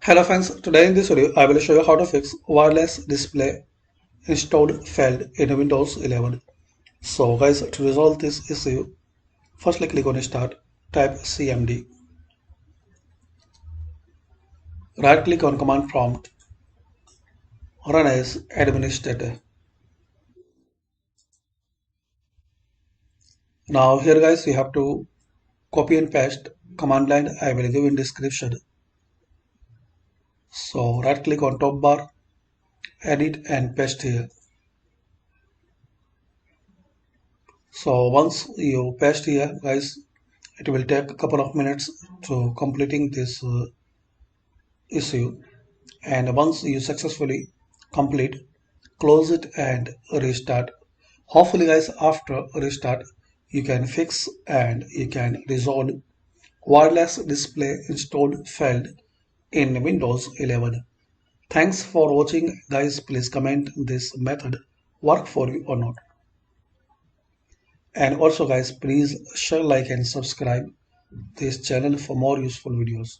Hello friends, today in this video I will show you how to fix wireless display installed failed in Windows 11. So guys, to resolve this issue, firstly click on Start, type CMD, right click on Command Prompt, run as administrator. Now here guys, you have to copy and paste command line I will give in description. So right click on top bar, edit and paste here. So once you paste here guys, it will take a couple of minutes to completing this issue, and once you successfully complete, close it and restart. Hopefully guys, after restart you can fix and you can resolve wireless display installed failed in Windows 11. Thanks for watching guys. Please comment this method work for you or not, and also guys, please share, like and subscribe this channel for more useful videos.